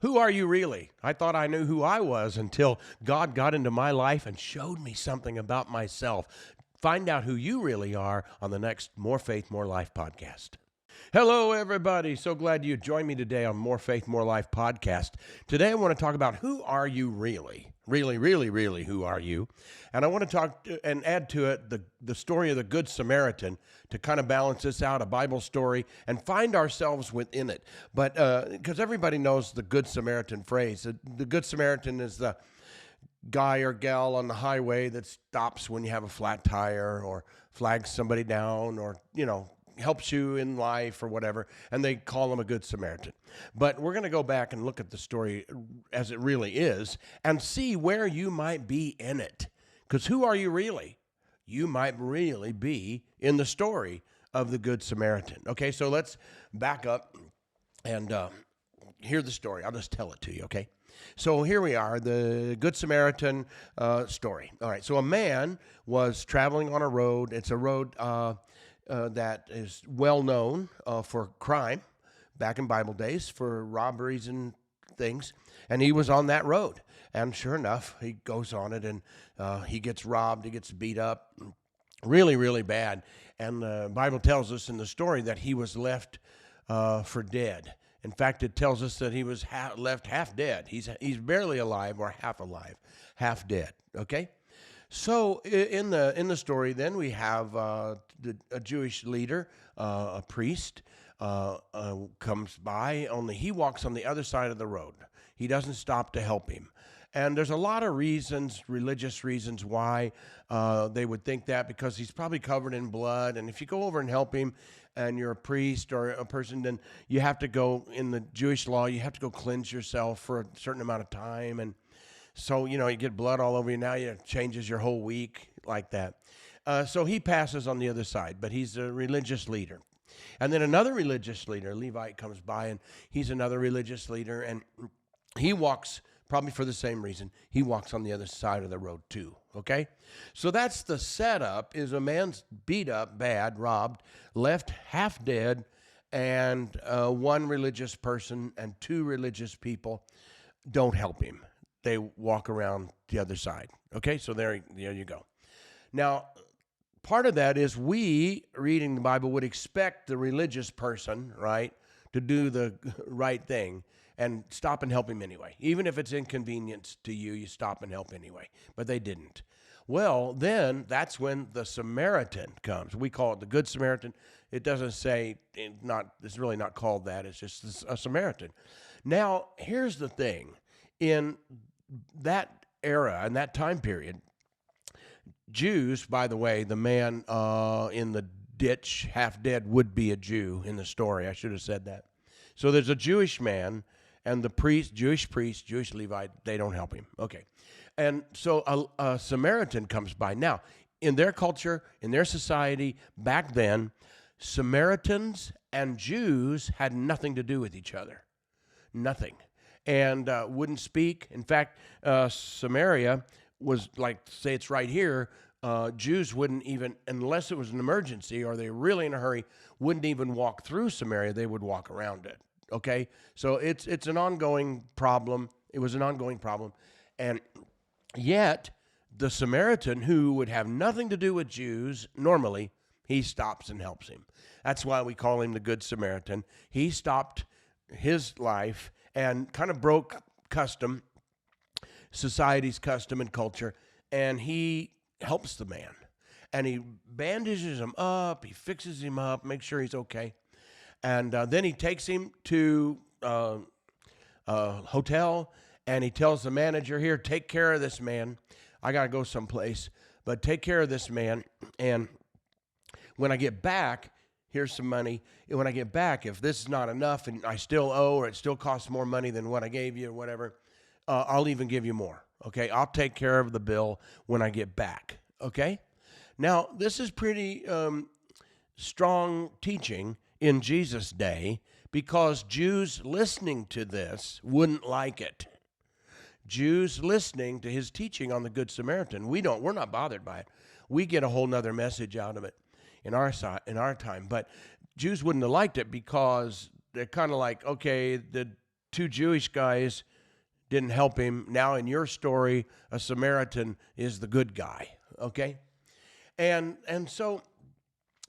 Who are you really? I thought I knew who I was until God got into my life and showed me something about myself. Find out who you really are on the next More Faith, More Life podcast. Hello, everybody. So glad you joined me today on More Faith, More Life podcast. Today, I want to talk about who are you really? Really, who are you? And I want to talk and add to it the story of the Good Samaritan to kind of balance this out, a Bible story, and find ourselves within it. But because everybody knows the Good Samaritan phrase, the Good Samaritan is the guy or gal on the highway that stops when you have a flat tire or flags somebody down or, helps you in life or whatever, and they call him a Good Samaritan. But we're going to go back and look at the story as it really is and see where you might be in it. Because who are you really? You might really be in the story of the Good Samaritan. Okay, so let's back up and hear the story. I'll just tell it to you, okay? So here we are, the Good Samaritan story. All right, so a man was traveling on a road. It's a road that is well known for crime back in Bible days, for robberies and things. And he was on that road. And sure enough, he goes on it and he gets robbed, he gets beat up really bad. And the Bible tells us in the story that he was left for dead. In fact, it tells us that he was left half dead. He's barely alive or half alive, half dead, okay? So in the story, then we have a Jewish leader, a priest, comes by, only he walks on the other side of the road. He doesn't stop to help him. And there's a lot of reasons, religious reasons, why they would think that, because he's probably covered in blood. And if you go over and help him and you're a priest or a person, then you have to go, in the Jewish law, you have to go cleanse yourself for a certain amount of time. And so, you get blood all over you. Now it changes your whole week like that. So he passes on the other side, but he's a religious leader. And then another religious leader, Levite, comes by, and he's another religious leader. And he walks, probably for the same reason, he walks on the other side of the road too, okay? So that's the setup, is a man's beat up, bad, robbed, left half dead, and one religious person and two religious people don't help him. They walk around the other side. Okay, so there you go. Now, part of that is we, reading the Bible, would expect the religious person, right, to do the right thing and stop and help him anyway. Even if it's inconvenient to you, you stop and help anyway. But they didn't. Well, then that's when the Samaritan comes. We call it the Good Samaritan. It doesn't say, it's really not called that. It's just a Samaritan. Now, here's the thing. In that era, in that time period, Jews, by the way, the man in the ditch, half dead, would be a Jew in the story. I should have said that. So there's a Jewish man, and the Jewish priest, Jewish Levite, they don't help him. Okay. And so a Samaritan comes by. Now, in their culture, in their society, back then, Samaritans and Jews had nothing to do with each other. Nothing. And wouldn't speak. In fact, Samaria was like, say it's right here, Jews wouldn't even, unless it was an emergency or they were really in a hurry, wouldn't even walk through Samaria. They would walk around it, okay? So it's an ongoing problem. It was an ongoing problem. And yet, the Samaritan, who would have nothing to do with Jews, normally, he stops and helps him. That's why we call him the Good Samaritan. He stopped his life and kind of broke custom, society's custom and culture, and he helps the man. And he bandages him up, he fixes him up, makes sure he's okay. And then he takes him to a hotel, and he tells the manager, here, take care of this man. I got to go someplace, but take care of this man. And when I get back, here's some money. And when I get back, if this is not enough and I still owe, or it still costs more money than what I gave you or whatever, I'll even give you more, okay? I'll take care of the bill when I get back, okay? Now, this is pretty strong teaching in Jesus' day, because Jews listening to this wouldn't like it. Jews listening to his teaching on the Good Samaritan, we're not bothered by it. We get a whole nother message out of it in our time. But Jews wouldn't have liked it, because they're kind of like, okay, two Jewish guys didn't help him. Now in your story, a Samaritan is the good guy, okay? And so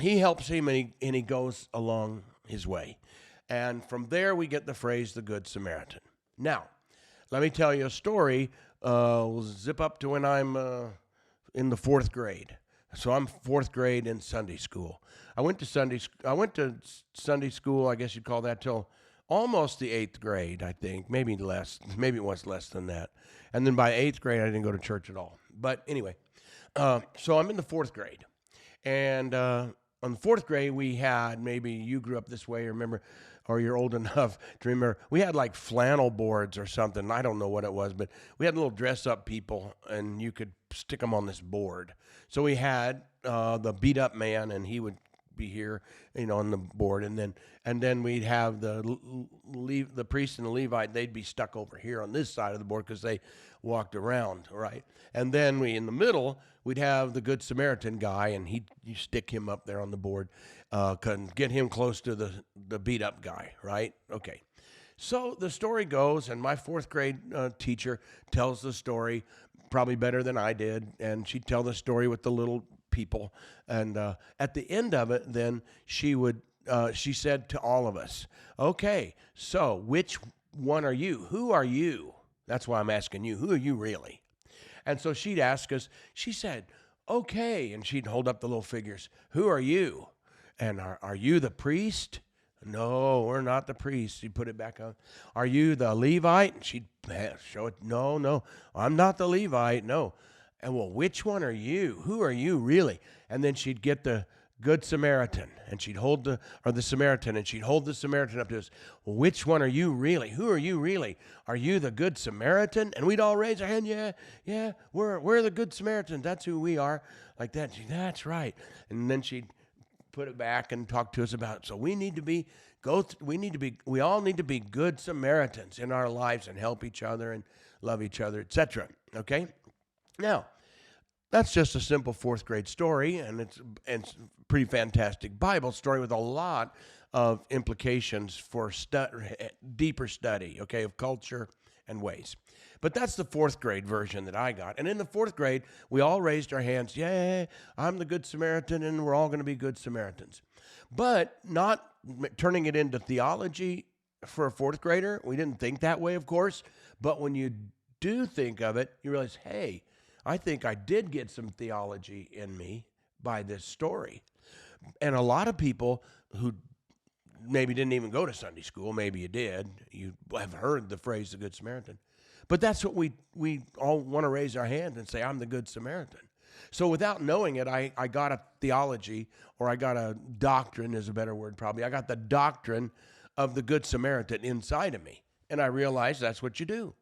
he helps him and he goes along his way. And from there we get the phrase, the Good Samaritan. Now, let me tell you a story. We'll zip up to when I'm in the fourth grade. So I'm fourth grade in Sunday school. I went to Sunday school, I guess you'd call that, till almost the eighth grade, I think. Maybe less. Maybe it was less than that. And then by eighth grade, I didn't go to church at all. But anyway, so I'm in the fourth grade. And on the fourth grade, we had, maybe you grew up this way, remember, or you're old enough to remember, we had like flannel boards or something. I don't know what it was, but we had little dress-up people, and you could stick them on this board. So we had the beat-up man, and he would be here, on the board, and then we'd have the priest and the Levite. They'd be stuck over here on this side of the board because they walked around, right? And then in the middle, we'd have the Good Samaritan guy, and you stick him up there on the board, get him close to the beat up guy, right? Okay. So the story goes, and my fourth grade teacher tells the story probably better than I did, and she'd tell the story with the little people, and at the end of it, then she said to all of us, okay, so which one are you? Who are you? That's why I'm asking you. Who are you really? And so she'd ask us, she said, okay, and she'd hold up the little figures. Who are you? And are you the priest? No, we're not the priest. She'd put it back on. Are you the Levite? And she'd show it. No, I'm not the Levite. No. And well, which one are you? Who are you really? And then she'd get the Good Samaritan, and she'd hold the Samaritan, and she'd hold the Samaritan up to us. Well, which one are you really? Who are you really? Are you the Good Samaritan? And we'd all raise our hand. Yeah, we're the Good Samaritans. That's who we are. Like that. That's right. And then she'd put it back and talk to us about it. So we all need to be good Samaritans in our lives and help each other and love each other, etc. Okay? Now, that's just a simple fourth grade story, and it's a pretty fantastic Bible story with a lot of implications for deeper study, okay, of culture and ways. But that's the fourth grade version that I got. And in the fourth grade, we all raised our hands, yeah, I'm the Good Samaritan, and we're all going to be good Samaritans. But not turning it into theology for a fourth grader. We didn't think that way, of course. But when you do think of it, you realize, hey, I think I did get some theology in me by this story. And a lot of people who maybe didn't even go to Sunday school, maybe you did, you have heard the phrase the Good Samaritan. But that's what we all want to raise our hand and say, I'm the Good Samaritan. So without knowing it, I got a theology, or I got a doctrine is a better word probably. I got the doctrine of the Good Samaritan inside of me. And I realized that's what you do.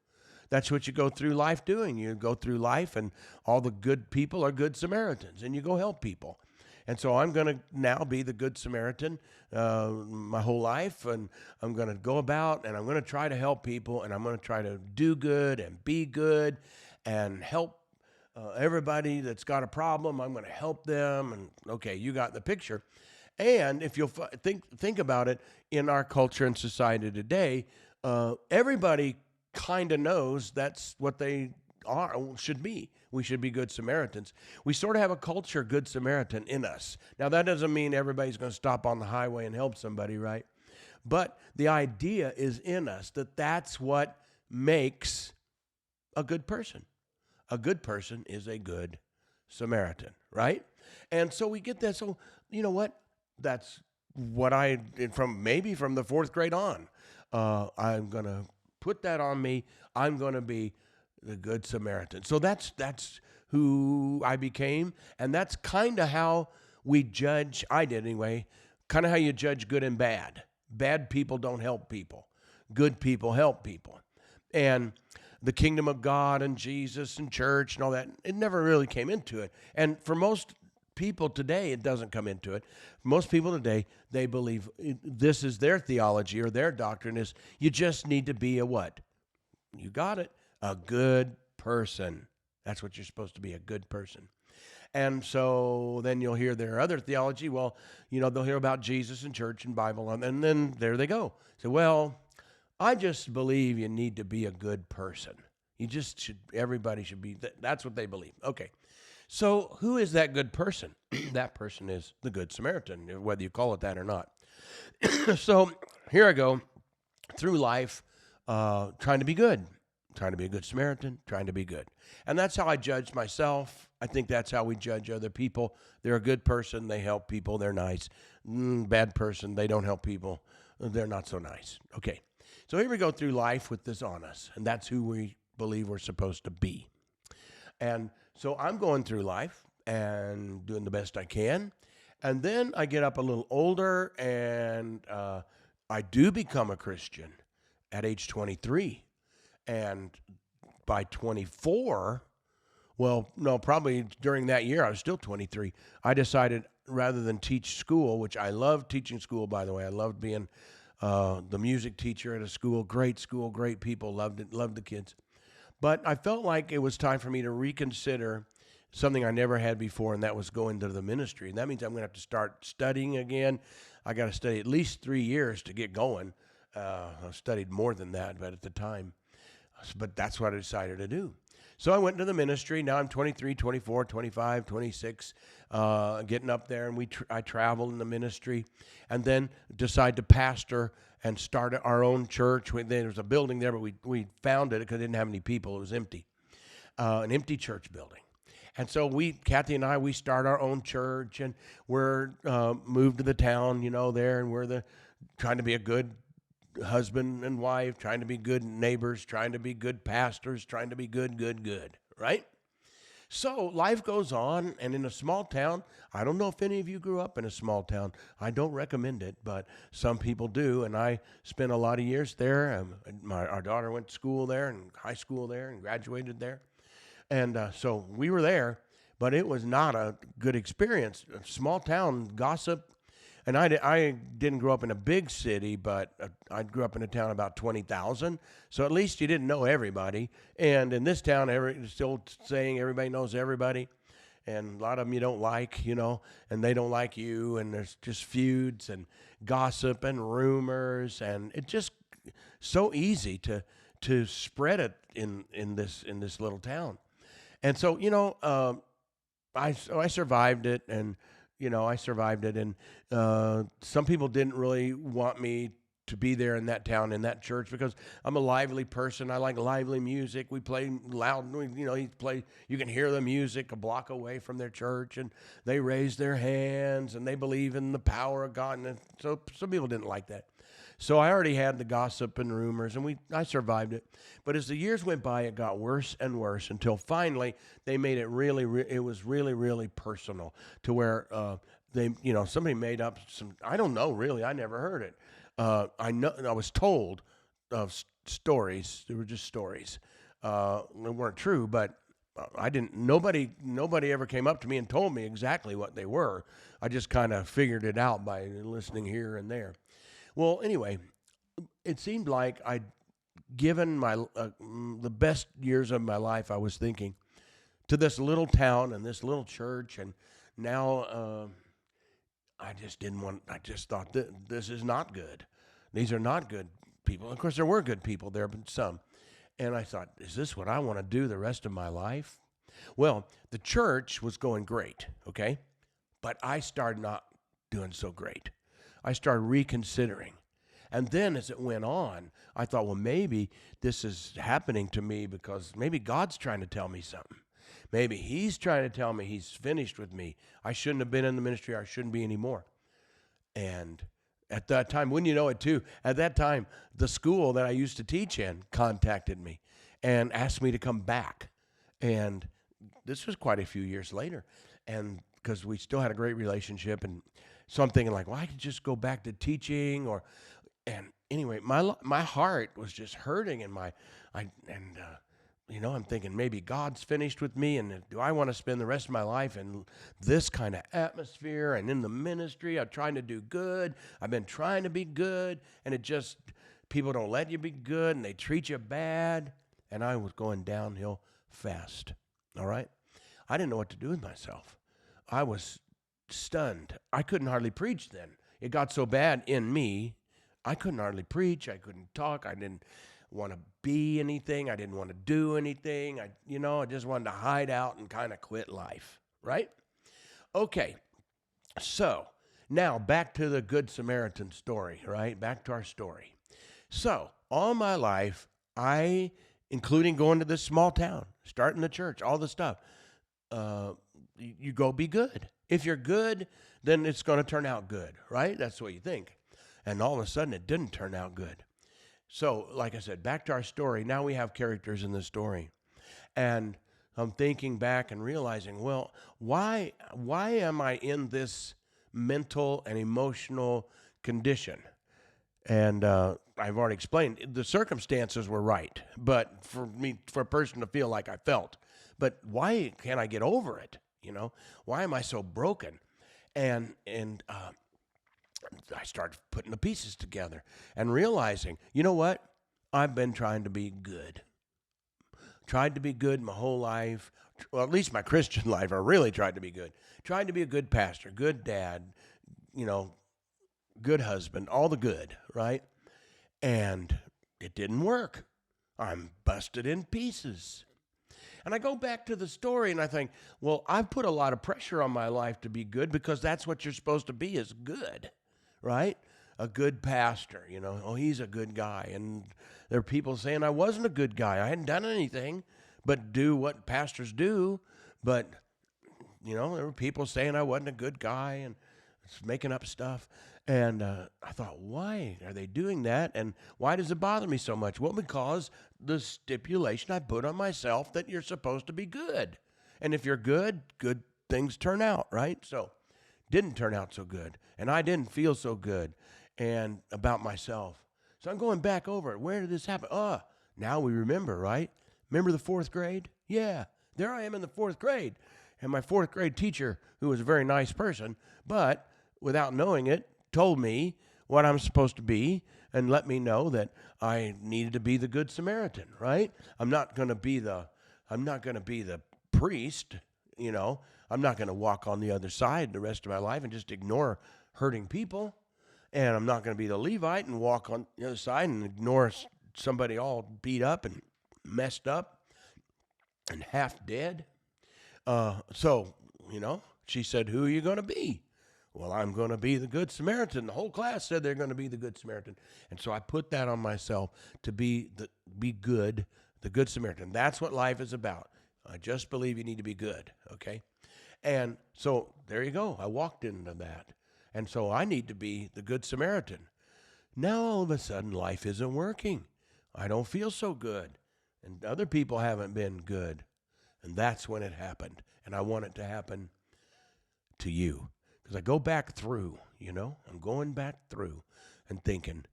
That's what you go through life doing. You go through life, and all the good people are Good Samaritans, and you go help people. And so I'm going to now be the Good Samaritan my whole life, and I'm going to go about, and I'm going to try to help people, and I'm going to try to do good and be good and help everybody that's got a problem. I'm going to help them, and okay, you got the picture. And if you'll think about it, in our culture and society today, everybody kind of knows that's what they should be. We should be Good Samaritans. We sort of have a culture Good Samaritan in us. Now, that doesn't mean everybody's going to stop on the highway and help somebody, right? But the idea is in us that that's what makes a good person. A good person is a Good Samaritan, right? And so we get that. So, you know what? That's what I did from the fourth grade on. I'm going to put that on me. I'm going to be the Good Samaritan. So that's who I became, and that's kind of how we judge, I did anyway, kind of how you judge good and bad. Bad people don't help people. Good people help people. And the kingdom of God and Jesus and church and all that, it never really came into it. And for most people today, it doesn't come into it. Most people today, they believe this is their theology or their doctrine is you just need to be a what? You got it. A good person. That's what you're supposed to be, a good person. And so then you'll hear their other theology. Well, they'll hear about Jesus and church and Bible, and then there they go. So, well, I just believe you need to be a good person. Everybody should be, that's what they believe. Okay. So who is that good person? That person is the Good Samaritan, whether you call it that or not. So here I go through life trying to be good, trying to be a good Samaritan, trying to be good. And that's how I judge myself. I think that's how we judge other people. They're a good person. They help people. They're nice. Bad person. They don't help people. They're not so nice. Okay. So here we go through life with this on us. And that's who we believe we're supposed to be. And so I'm going through life and doing the best I can. And then I get up a little older and I do become a Christian at age 23. And by 24, well, no, probably during that year, I was still 23. I decided rather than teach school, which I loved teaching school, by the way. I loved being the music teacher at a school, great people, loved it, loved the kids. But I felt like it was time for me to reconsider something I never had before, and that was going to the ministry. And that means I'm going to have to start studying again. I got to study at least 3 years to get going. I studied more than that, but at the time. But that's what I decided to do. So I went into the ministry. Now I'm 23, 24, 25, 26, getting up there, and I travel in the ministry, and then decide to pastor and start our own church. There was a building there, but we found it because it didn't have any people. It was empty, an empty church building. And so Kathy and I, we start our own church, and we're moved to the town, there, and we're trying to be a good husband and wife, trying to be good neighbors, trying to be good pastors, trying to be good, right? So life goes on, and in a small town, I don't know if any of you grew up in a small town. I don't recommend it, but some people do, and I spent a lot of years there. Our daughter went to school there and high school there and graduated there. And so we were there, but it was not a good experience. A small town, gossip. And I didn't grow up in a big city, but I grew up in a town about 20,000. So at least you didn't know everybody. And in this town, still saying everybody knows everybody. And a lot of them you don't like, and they don't like you. And there's just feuds and gossip and rumors. And it's just so easy to spread it in this little town. And so, I survived it, and I survived it, and some people didn't really want me to be there in that town, in that church, because I'm a lively person. I like lively music. We play loud. You can hear the music a block away from their church, and they raise their hands, and they believe in the power of God. And so some people didn't like that. So I already had the gossip and rumors, and I survived it. But as the years went by, it got worse and worse until finally they made it it was really personal, to where somebody made up some, I don't know, really, I never heard it. I was told of stories. They were just stories. They weren't true, but nobody ever came up to me and told me exactly what they were. I just kind of figured it out by listening here and there. Well, anyway, it seemed like I'd given the best years of my life, I was thinking, to this little town and this little church, and now I just thought that this is not good. These are not good people. Of course, there were good people there, but some. And I thought, is this what I want to do the rest of my life? Well, the church was going great, okay? But I started not doing so great. I started reconsidering. And then as it went on, I thought, well, maybe this is happening to me because maybe God's trying to tell me something. Maybe he's trying to tell me he's finished with me. I shouldn't have been in the ministry. I shouldn't be anymore. And at that time, wouldn't you know it too, at that time, the school that I used to teach in contacted me and asked me to come back. And this was quite a few years later. And because we still had a great relationship, and so I'm thinking like, well, I could just go back to teaching, and anyway, my heart was just hurting, and I'm thinking maybe God's finished with me, and do I want to spend the rest of my life in this kind of atmosphere and in the ministry? I'm trying to do good. I've been trying to be good, and people don't let you be good, and they treat you bad, and I was going downhill fast, all right? I didn't know what to do with myself. I was stunned. I couldn't hardly preach then. It got so bad in me, I couldn't hardly preach. I couldn't talk. I didn't want to be anything. I didn't want to do anything. I just wanted to hide out and kind of quit life, right? Okay, so now back to the Good Samaritan story, right? Back to our story. So all my life, including going to this small town, starting the church, all the stuff, you go be good. If you're good, then it's going to turn out good, right? That's what you think. And all of a sudden, it didn't turn out good. So, like I said, back to our story. Now we have characters in the story. And I'm thinking back and realizing, well, why am I in this mental and emotional condition? And I've already explained, the circumstances were right, but for a person to feel like I felt. But why can't I get over it? Why am I so broken? And I started putting the pieces together and realizing, you know what? I've been trying to be good. Tried to be good my whole life. Well, at least my Christian life, I really tried to be good. Tried to be a good pastor, good dad, good husband, all the good, right? And it didn't work. I'm busted in pieces. And I go back to the story and I think, well, I've put a lot of pressure on my life to be good because that's what you're supposed to be, is good, right? A good pastor, oh, he's a good guy. And there are people saying I wasn't a good guy. I hadn't done anything but do what pastors do. But, there were people saying I wasn't a good guy and making up stuff. And I thought, why are they doing that? And why does it bother me so much? Well, because the stipulation I put on myself that you're supposed to be good. And if you're good things turn out, right? So didn't turn out so good. And I didn't feel so good and about myself. So I'm going back over it. Where did this happen? Now we remember, right? Remember the 4th grade? Yeah, there I am in the 4th grade. And my 4th grade teacher, who was a very nice person, but without knowing it, told me what I'm supposed to be and let me know that I needed to be the Good Samaritan, right? I'm not going to be the priest, I'm not going to walk on the other side the rest of my life and just ignore hurting people. And I'm not going to be the Levite and walk on the other side and ignore somebody all beat up and messed up and half dead. So, she said, who are you going to be? Well, I'm going to be the Good Samaritan. The whole class said they're going to be the Good Samaritan. And so I put that on myself to be good, the Good Samaritan. That's what life is about. I just believe you need to be good, okay? And so there you go. I walked into that. And so I need to be the Good Samaritan. Now all of a sudden life isn't working. I don't feel so good. And other people haven't been good. And that's when it happened. And I want it to happen to you. Because I go back through, I'm going back through and thinking,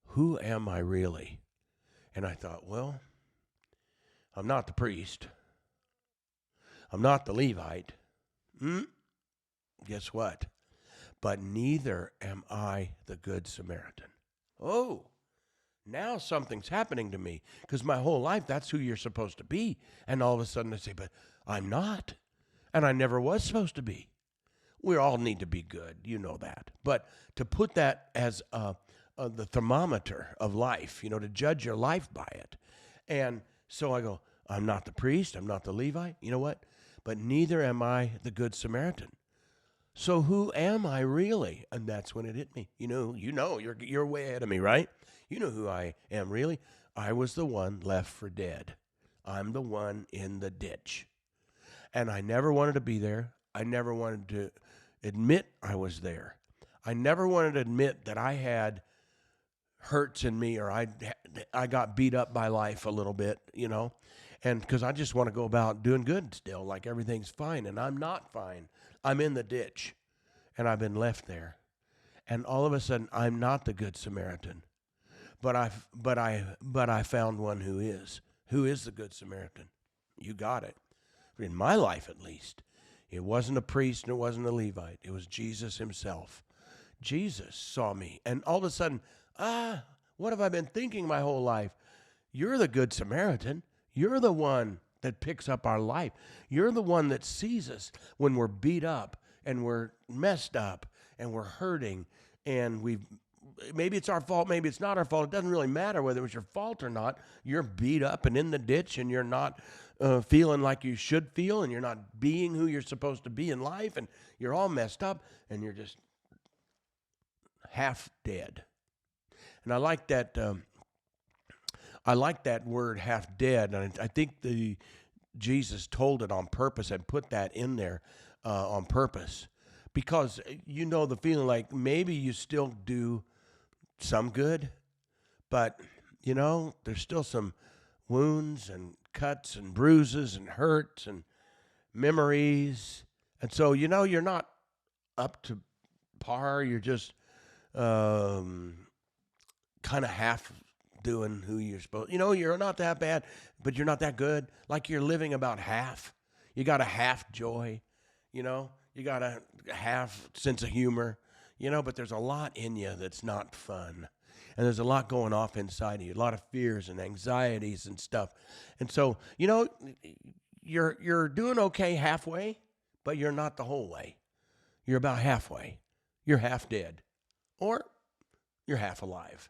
who am I really? And I thought, well, I'm not the priest. I'm not the Levite. Guess what? But neither am I the Good Samaritan. Oh, now something's happening to me. Because my whole life, that's who you're supposed to be. And all of a sudden I say, but I'm not. And I never was supposed to be. We all need to be good, you know that. But to put that as the thermometer of life, to judge your life by it. And so I go, I'm not the priest, I'm not the Levite, you know what? But neither am I the Good Samaritan. So who am I really? And that's when it hit me. You're way ahead of me, right? You know who I am really. I was the one left for dead. I'm the one in the ditch. And I never wanted to be there. I never wanted to admit I was there. I never wanted to admit that I had hurts in me or I got beat up by life a little bit, and because I just want to go about doing good still, like everything's fine, and I'm not fine. I'm in the ditch, and I've been left there. And all of a sudden, I'm not the Good Samaritan, but I found one who is the Good Samaritan. You got it. In my life, at least. It wasn't a priest and it wasn't a Levite. It was Jesus himself. Jesus saw me. And all of a sudden, what have I been thinking my whole life? You're the Good Samaritan. You're the one that picks up our life. You're the one that sees us when we're beat up and we're messed up and we're hurting and we've maybe it's our fault, maybe it's not our fault. It doesn't really matter whether it was your fault or not. You're beat up and in the ditch, and you're not feeling like you should feel, and you're not being who you're supposed to be in life, and you're all messed up, and you're just half dead. And I like that. I like that word, half dead, and I think Jesus told it on purpose and put that in there on purpose, because you know the feeling like maybe you still do some good, but you know there's still some wounds and cuts and bruises and hurts and memories, and so you know you're not up to par. You're just kind of half doing who you're supposed. You know, you're not that bad, but you're not that good. Like you're living about half. You got a half joy, you know. You got a half sense of humor, you know, but there's a lot in you that's not fun. And there's a lot going off inside of you, a lot of fears and anxieties and stuff. And so, you know, you're doing okay halfway, but you're not the whole way. You're about halfway. You're half dead, or you're half alive.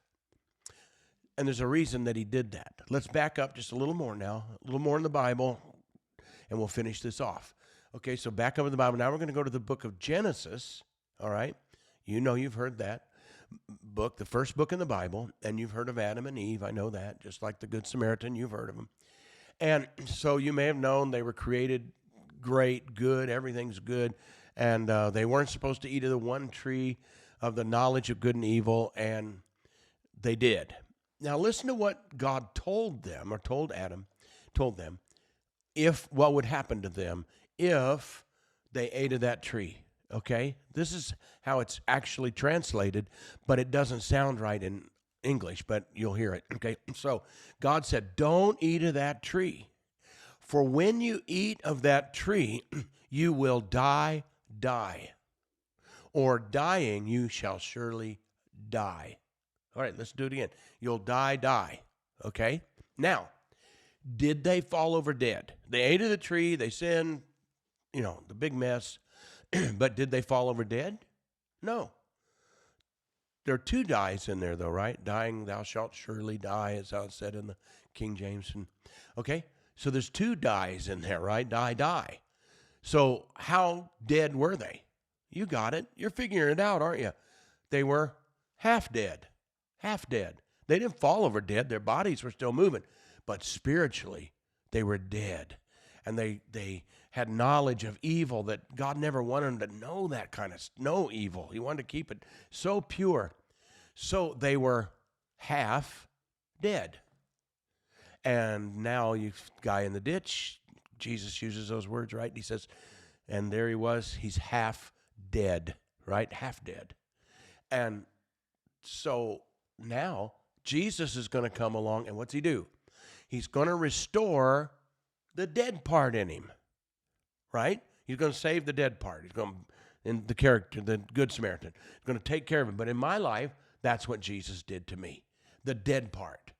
And there's a reason that he did that. Let's back up just a little more now, a little more in the Bible, and we'll finish this off. Okay, so back up in the Bible. Now we're going to go to the book of Genesis, all right? You know you've heard that book, the first book in the Bible, and you've heard of Adam and Eve. I know that, just like the Good Samaritan, you've heard of them. And so you may have known they were created great, good, everything's good, and they weren't supposed to eat of the one tree of the knowledge of good and evil, and they did. Now listen to what God told them, or told Adam, told them, what would happen to them if they ate of that tree, okay? This is how it's actually translated, but it doesn't sound right in English, but you'll hear it, okay? So God said, don't eat of that tree, for when you eat of that tree, you will die, or dying you shall surely die. All right, let's do it again. You'll die, okay? Now, did they fall over dead? They ate of the tree, they sinned, you know, the big mess, but did they fall over dead? No. There are two dies in there, though, right? Dying, thou shalt surely die, is how it's said in the King James. Okay, so there's two dies in there, right? Die. So how dead were they? You got it. You're figuring it out, aren't you? They were half dead. They didn't fall over dead. Their bodies were still moving. But spiritually, they were dead. And they had knowledge of evil that God never wanted them to know that kind of, no evil. He wanted to keep it so pure. So they were half dead. And now you guy in the ditch, Jesus uses those words, right? He says, and there he was, he's half dead, right? Half dead. And so now Jesus is going to come along, and what's he do? He's going to restore the dead part in him, right? He's going to save the dead part. He's going to, in the character, the Good Samaritan, he's going to take care of him. But in my life, that's what Jesus did to me, the dead part.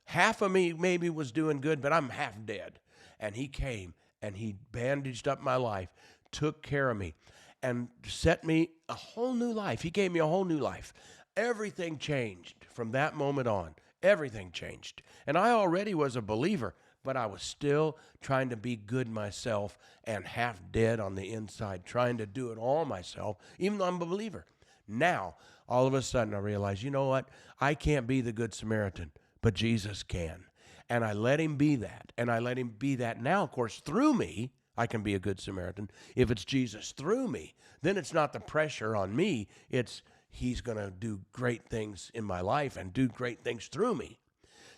Half of me maybe was doing good, but I'm half dead. And he came, and he bandaged up my life, took care of me, and set me a whole new life. He gave me a whole new life. Everything changed from that moment on. Everything changed. And I already was a believer, but I was still trying to be good myself and half dead on the inside, trying to do it all myself, even though I'm a believer. Now, all of a sudden, I realize, you know what? I can't be the Good Samaritan, but Jesus can. And I let him be that. And I let him be that now, of course, through me. I can be a Good Samaritan. If it's Jesus through me, then it's not the pressure on me. It's he's going to do great things in my life and do great things through me.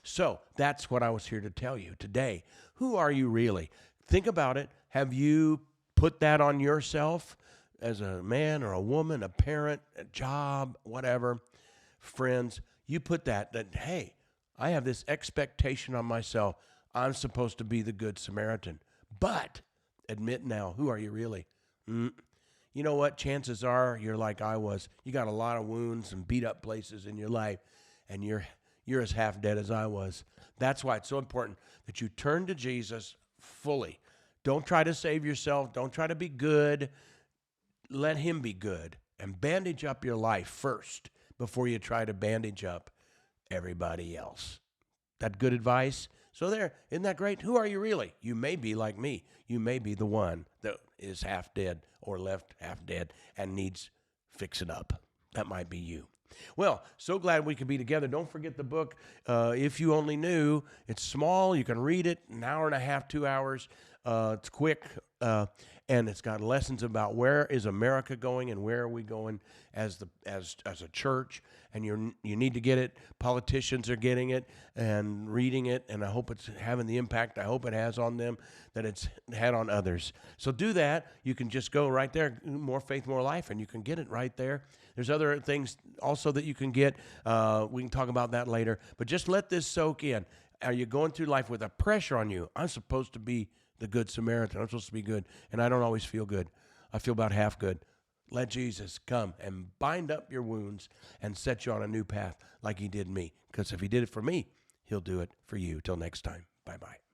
So that's what I was here to tell you today. Who are you really? Think about it. Have you put that on yourself as a man or a woman, a parent, a job, whatever, friends? You put that, hey, I have this expectation on myself. I'm supposed to be the Good Samaritan. But admit now, who are you really? You know what? Chances are you're like I was. You got a lot of wounds and beat up places in your life, and you're as half dead as I was. That's why it's so important that you turn to Jesus fully. Don't try to save yourself. Don't try to be good. Let him be good, and bandage up your life first, before you try to bandage up everybody else. That good advice? So there, isn't that great? Who are you really? You may be like me. You may be the one that is half dead or left half dead and needs fixing up. That might be you. Well, so glad we could be together. Don't forget the book. If You Only Knew. It's small. You can read it an hour and a half, 2 hours. It's quick, and it's got lessons about where is America going and where are we going as a church. And you need to get it. Politicians are getting it and reading it, and I hope it's having the impact I hope it has on them that it's had on others. So do that. You can just go right there, More Faith, More Life, and you can get it right there. There's other things also that you can get. We can talk about that later. But just let this soak in. Are you going through life with a pressure on you? I'm supposed to be the Good Samaritan. I'm supposed to be good, and I don't always feel good. I feel about half good. Let Jesus come and bind up your wounds and set you on a new path like he did me. Because if he did it for me, he'll do it for you. Till next time. Bye-bye.